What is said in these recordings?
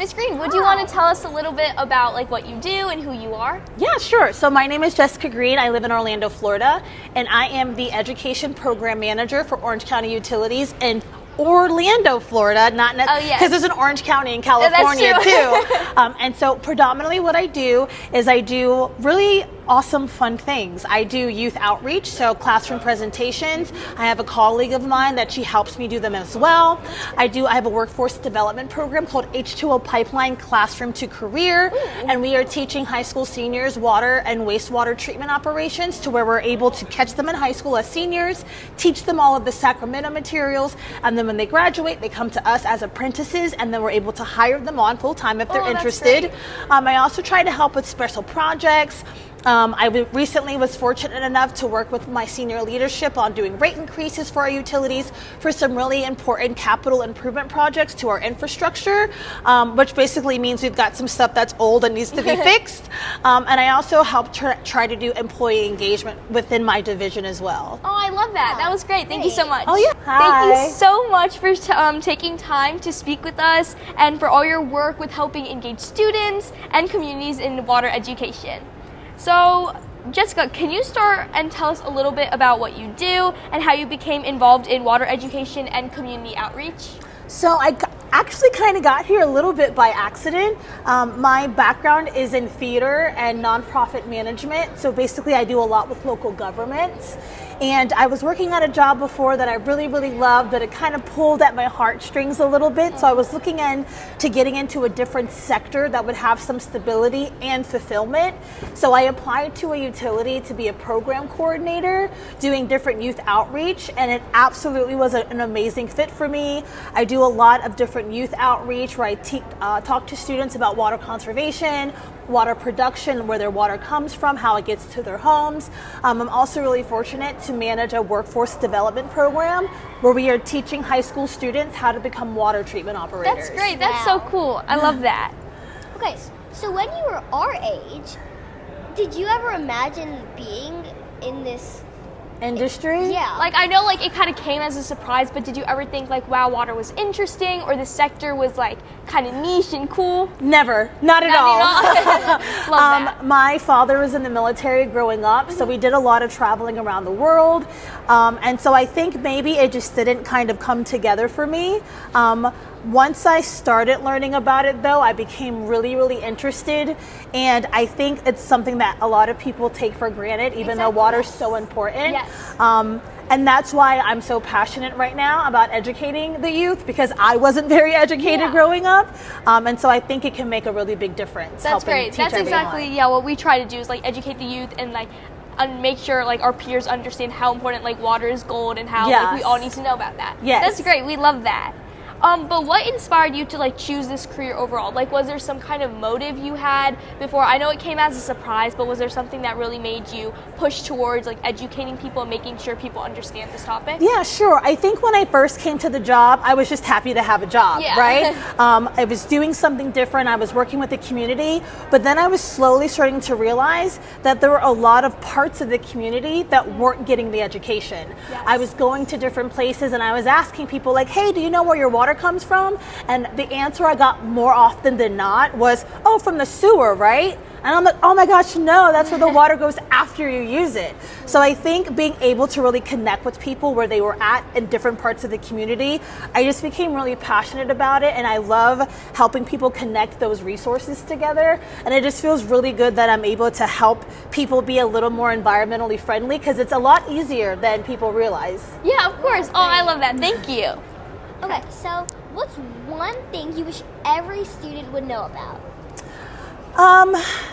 Miss Green, would you want to tell us a little bit about like what you do and who you are? Yeah, sure. So my name is Jessica Green. I live in Orlando, Florida, and I am the Education Program Manager for Orange County Utilities in Orlando, Florida, not because there's an Orange County in California too. And so predominantly what I do is I do really awesome fun things. I do youth outreach, so classroom presentations. I have a colleague of mine that she helps me do them as well. I have a workforce development program called H2O Pipeline Classroom to Career, and we are teaching high school seniors water and wastewater treatment operations to where we're able to catch them in high school as seniors, teach them all of the Sacramento materials, and then when they graduate, they come to us as apprentices, and then we're able to hire them on full-time if they're interested. I also try to help with special projects. I recently was fortunate enough to work with my senior leadership on doing rate increases for our utilities for some really important capital improvement projects to our infrastructure, which basically means we've got some stuff that's old and needs to be fixed. And I also help try to do employee engagement within my division as well. Oh, I love that. That was great. Thank you so much. Oh, yeah. Hi. Thank you so much for taking time to speak with us and for all your work with helping engage students and communities in water education. So, Jessica, can you start and tell us a little bit about what you do and how you became involved in water education and community outreach? So I actually kind of got here a little bit by accident. My background is in theater and nonprofit management. So basically I do a lot with local governments. And I was working at a job before that I really, really loved, but it kind of pulled at my heartstrings a little bit. So I was looking into getting into a different sector that would have some stability and fulfillment. So I applied to a utility to be a program coordinator, doing different youth outreach, and it absolutely was an amazing fit for me. I do a lot of different youth outreach where I talk to students about water conservation, water production, where their water comes from, how it gets to their homes. I'm also really fortunate to manage a workforce development program where we are teaching high school students how to become water treatment operators. That's great. That's so cool. I love that. Okay, so when you were our age, did you ever imagine being in this industry? Yeah. Like, I know like it kind of came as a surprise, but did you ever think like, wow, water was interesting, or the sector was like kind of niche and cool? Never. Not at all. Love that. My father was in the military growing up, so we did a lot of traveling around the world. And so I think maybe it just didn't kind of come together for me. Once I started learning about it, though, I became really, really interested. And I think it's something that a lot of people take for granted, even though water's so important. Yes. And that's why I'm so passionate right now about educating the youth, because I wasn't very educated growing up. And so I think it can make a really big difference. That's great. That's exactly what we try to do is like educate the youth and like make sure like our peers understand how important like water is gold and how like we all need to know about that. Yes. That's great. We love that. But what inspired you to like choose this career overall? Like, was there some kind of motive you had before? I know it came as a surprise, but was there something that really made you push towards like educating people and making sure people understand this topic? Yeah, sure. I think when I first came to the job, I was just happy to have a job, right? I was doing something different. I was working with the community, but then I was slowly starting to realize that there were a lot of parts of the community that weren't getting the education. Yes. I was going to different places and I was asking people like, hey, do you know where your water comes from? And the answer I got more often than not was, oh, from the sewer, right? And I'm like, oh my gosh, no, that's where the water goes after you use it. So I think being able to really connect with people where they were at in different parts of the community, I just became really passionate about it, and I love helping people connect those resources together. And it just feels really good that I'm able to help people be a little more environmentally friendly, because it's a lot easier than people realize. Yeah, of course. Oh, I love that. Thank you. Okay, so what's one thing you wish every student would know about?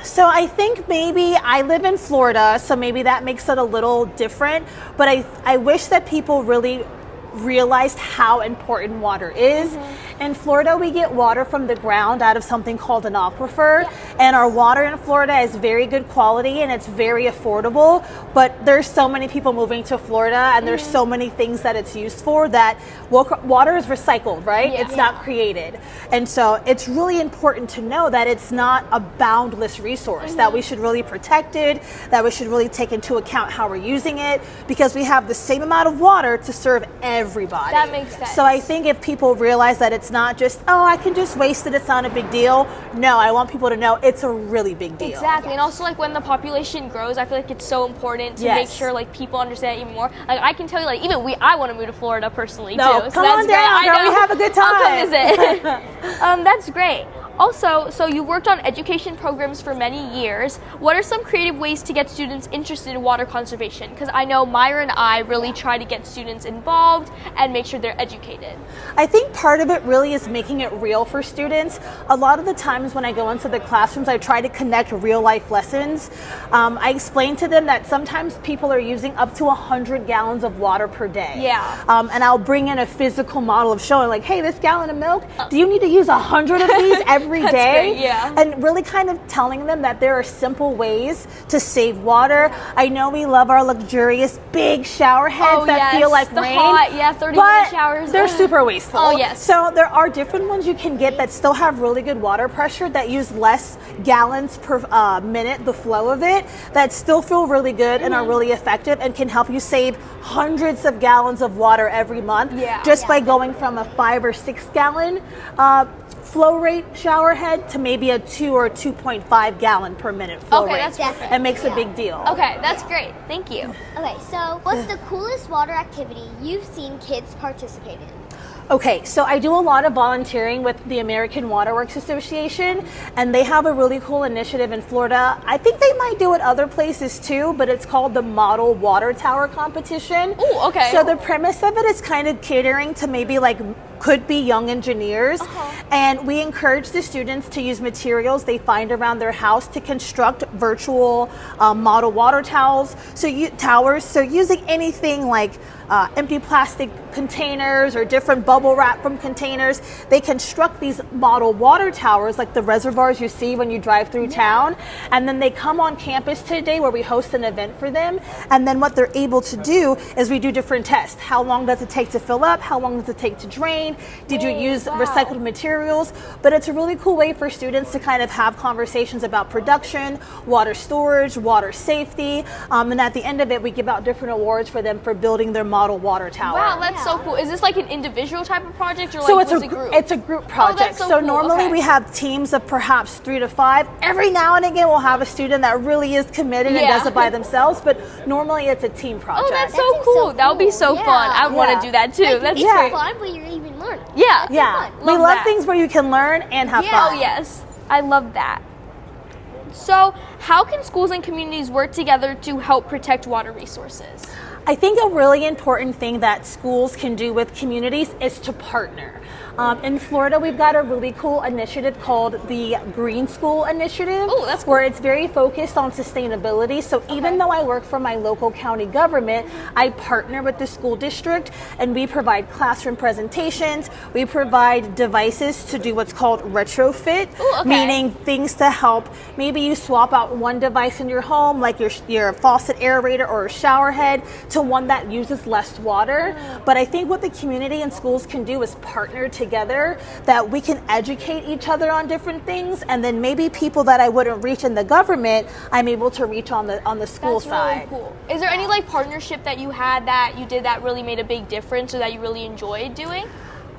So I think maybe I live in Florida, so maybe that makes it a little different, but I wish that people really realized how important water is. In Florida, we get water from the ground out of something called an aquifer, and our water in Florida is very good quality and it's very affordable, but there's so many people moving to Florida and there's so many things that it's used for that water is recycled, right? It's not created. And so it's really important to know that it's not a boundless resource, that we should really protect it, that we should really take into account how we're using it, because we have the same amount of water to serve everybody. That makes sense. So I think if people realize that it's it's not just, oh, I can just waste it, it's not a big deal. No, I want people to know it's a really big deal. Exactly, and also like when the population grows, I feel like it's so important to make sure like people understand it even more. Like I can tell you, like even I want to move to Florida personally too. So come on down, girl, we have a good time. I'll come visit. That's great. Also, so you worked on education programs for many years. What are some creative ways to get students interested in water conservation? Because I know Myra and I really try to get students involved and make sure they're educated. I think part of it really is making it real for students. A lot of the times when I go into the classrooms, I try to connect real life lessons. I explain to them that sometimes people are using up to 100 gallons of water per day. Yeah. And I'll bring in a physical model of showing like, hey, this gallon of milk, do you need to use 100 of these every day? Great, yeah. And really kind of telling them that there are simple ways to save water. I know we love our luxurious big shower heads that feel like the rain. Hot, 30-minute showers. They're super wasteful. Oh, yes. So there are different ones you can get that still have really good water pressure, that use less gallons per minute, the flow of it, that still feel really good and are really effective and can help you save hundreds of gallons of water every month just by going from a 5 or 6 gallon flow rate shower head to maybe a 2 or 2.5 gallon per minute flow rate. That's perfect. It makes a big deal. Okay, that's great. Thank you. Okay, so what's the coolest water activity you've seen kids participate in? Okay, so I do a lot of volunteering with the American Waterworks Association, and they have a really cool initiative in Florida. I think they might do it other places too, but it's called the Model Water Tower Competition. Oh, okay. So the premise of it is kind of catering to maybe like could be young engineers, and we encourage the students to use materials they find around their house to construct virtual model water towers. So using anything like empty plastic containers or different bubble wrap from containers, they construct these model water towers like the reservoirs you see when you drive through town, and then they come on campus today where we host an event for them, and then what they're able to do is we do different tests. How long does it take to fill up? How long does it take to drain? Did you use recycled materials? But it's a really cool way for students to kind of have conversations about production, water storage, water safety, and at the end of it we give out different awards for them for building their model water tower. Wow, that's so cool. Is this like an individual type of project or like so it's a group? It's a group project. Oh, that's so cool. Normally we have teams of perhaps 3 to 5. Every now and again we'll have a student that really is committed and does it by themselves, but normally it's a team project. Oh, that's so cool. That would be so fun. I want to do that too. Like, that's it's great. fun, but you're even learning. Yeah. That's so fun. We love things where you can learn and have fun. Oh, yes. I love that. So, how can schools and communities work together to help protect water resources? I think a really important thing that schools can do with communities is to partner. In Florida, we've got a really cool initiative called the Green School Initiative. Oh, that's cool. Where it's very focused on sustainability. So even though I work for my local county government, I partner with the school district and we provide classroom presentations. We provide devices to do what's called retrofit, meaning things to help. Maybe you swap out one device in your home, like your faucet aerator or a shower head, to one that uses less water. But I think what the community and schools can do is partner together, that we can educate each other on different things, and then maybe people that I wouldn't reach in the government, I'm able to reach on the school side. That's really cool. Is there any like partnership that you had that you did that really made a big difference or that you really enjoyed doing?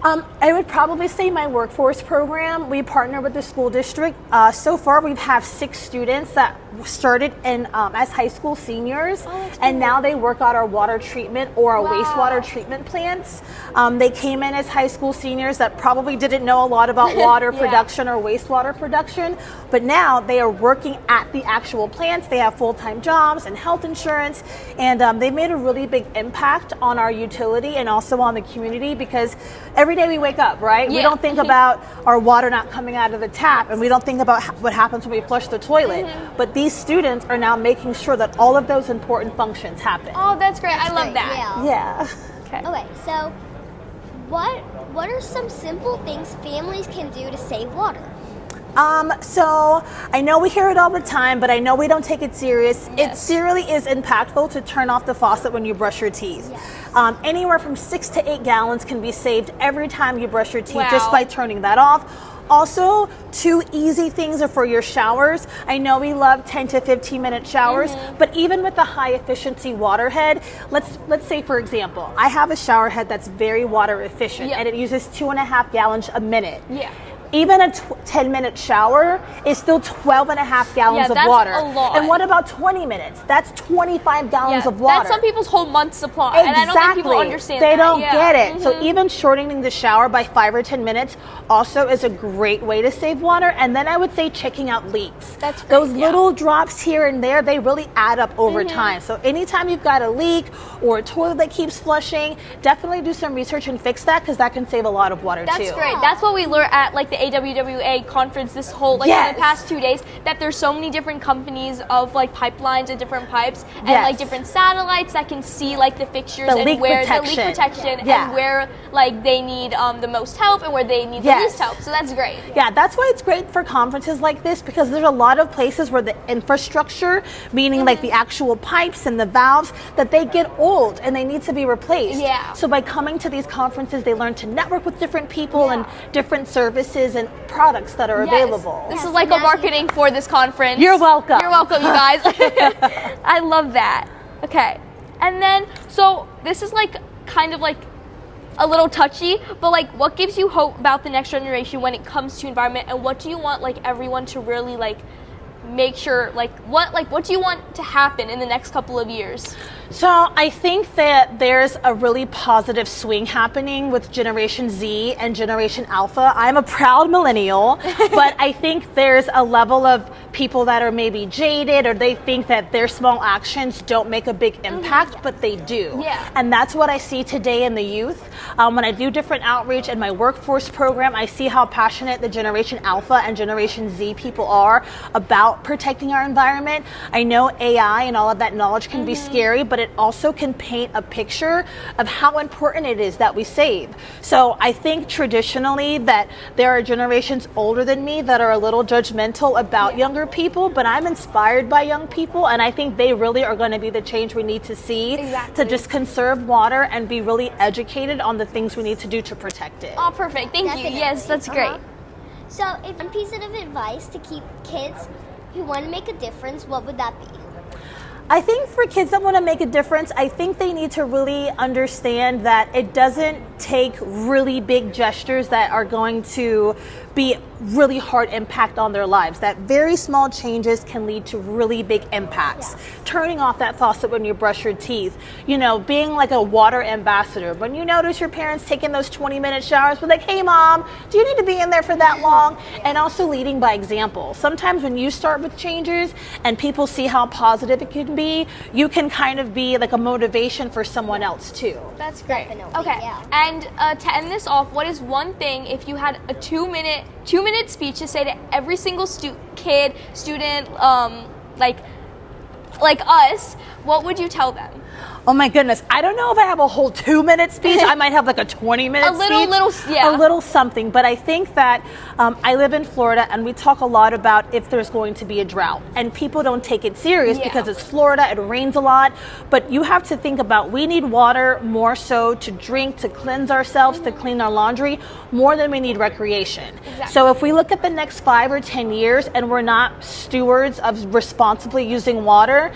I would probably say my workforce program. We partner with the school district. So far, we have 6 students that started in as high school seniors, and now they work at our water treatment or our wastewater treatment plants. They came in as high school seniors that probably didn't know a lot about water production or wastewater production, but now they are working at the actual plants. They have full-time jobs and health insurance, and they made a really big impact on our utility and also on the community, because every day we wake up, right? We don't think about our water not coming out of the tap, and we don't think about what happens when we flush the toilet. But these students are now making sure that all of those important functions happen. Oh, that's great. I love that. Yeah. Okay, so what are some simple things families can do to save water? So I know we hear it all the time, but I know we don't take it serious. It really is impactful to turn off the faucet when you brush your teeth. Anywhere from 6 to 8 gallons can be saved every time you brush your teeth just by turning that off. Also, 2 easy things are for your showers. I know we love 10 to 15 minute showers, but even with the high efficiency water head, let's say for example, I have a shower head that's very water efficient and it uses 2.5 gallons a minute. Yeah. Even a 10-minute shower is still 12.5 gallons of water. A lot. And what about 20 minutes? That's 25 gallons of water. That's some people's whole month's supply. Exactly. And I don't think people understand They that. don't get it. So even shortening the shower by 5 or 10 minutes also is a great way to save water. And then I would say checking out leaks. That's great, Those little drops here and there, they really add up over time. So anytime you've got a leak or a toilet that keeps flushing, definitely do some research and fix that, because that can save a lot of water too. That's great. That's what we learned at like the AWWA conference this whole in the past 2 days, that there's so many different companies of like pipelines and different pipes and like different satellites that can see like the fixtures and where the leak protection and where like they need the most help and where they need the least help. So that's great. Yeah, that's why it's great for conferences like this, because there's a lot of places where the infrastructure, meaning like the actual pipes and the valves, that they get old and they need to be replaced. Yeah. So by coming to these conferences, they learn to network with different people and different services and products that are available. This is like a marketing for this conference. You're welcome. You're welcome, you guys. I love that. Okay. And then, so this is like kind of like a little touchy, but like what gives you hope about the next generation when it comes to environment, and what do you want like everyone to really like make sure, like what do you want to happen in the next couple of years? So I think that there's a really positive swing happening with Generation Z and Generation Alpha. I'm a proud millennial, but I think there's a level of people that are maybe jaded, or they think that their small actions don't make a big impact, but they do. Yeah. And that's what I see today in the youth. When I do different outreach in my workforce program, I see how passionate the Generation Alpha and Generation Z people are about protecting our environment. I know AI and all of that knowledge can be scary, but it also can paint a picture of how important it is that we save. So I think traditionally that there are generations older than me that are a little judgmental about younger people, but I'm inspired by young people, and I think they really are going to be the change we need to see to just conserve water and be really educated on the things we need to do to protect it. Oh, perfect. Thank you. Yes, that's great. So if one piece of advice to keep kids who want to make a difference, what would that be? I think for kids that want to make a difference, I think they need to really understand that it doesn't take really big gestures that are going to be really hard impact on their lives. That very small changes can lead to really big impacts. Turning off that faucet when you brush your teeth, you know, being like a water ambassador. When you notice your parents taking those 20-minute showers, be like, hey mom, do you need to be in there for that long? And also leading by example. Sometimes when you start with changes and people see how positive it can be, you can kind of be like a motivation for someone else too. That's great. Definitely, okay. And to end this off, what is one thing, if you had a two-minute speech to say to every single kid, student, like us, what would you tell them? Oh my goodness, I don't know if I have a whole 2-minute speech. I might have like a 20-minute speech. A little something. But I think that I live in Florida, and we talk a lot about if there's going to be a drought. And people don't take it serious because it's Florida, it rains a lot. But you have to think about, we need water more so to drink, to cleanse ourselves, to clean our laundry, more than we need recreation. Exactly. So if we look at the next 5 or 10 years and we're not stewards of responsibly using water,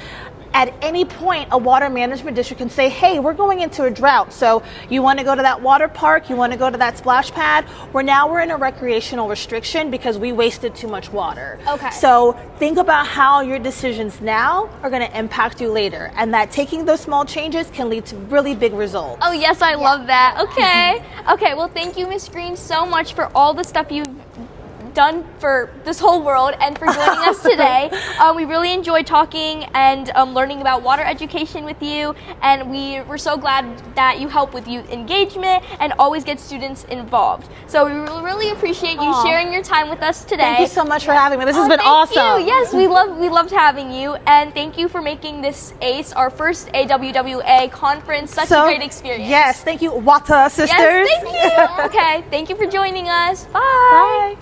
at any point, a water management district can say, hey, we're going into a drought. So you want to go to that water park, you want to go to that splash pad, we're in a recreational restriction because we wasted too much water. Okay. So think about how your decisions now are going to impact you later, and that taking those small changes can lead to really big results. Oh yes, I love that. Okay. Okay, well thank you, Miss Green, so much for all the stuff you've done for this whole world and for joining us today. We really enjoyed talking and learning about water education with you, and we were so glad that you help with youth engagement and always get students involved. So we really appreciate you sharing your time with us today. Thank you so much for having me. This has been awesome. You. Yes, we loved having you, and thank you for making this ACE, our first AWWA conference, such a great experience. Yes, thank you, Water Sisters. Yes, thank you. Okay, thank you for joining us. Bye. Bye.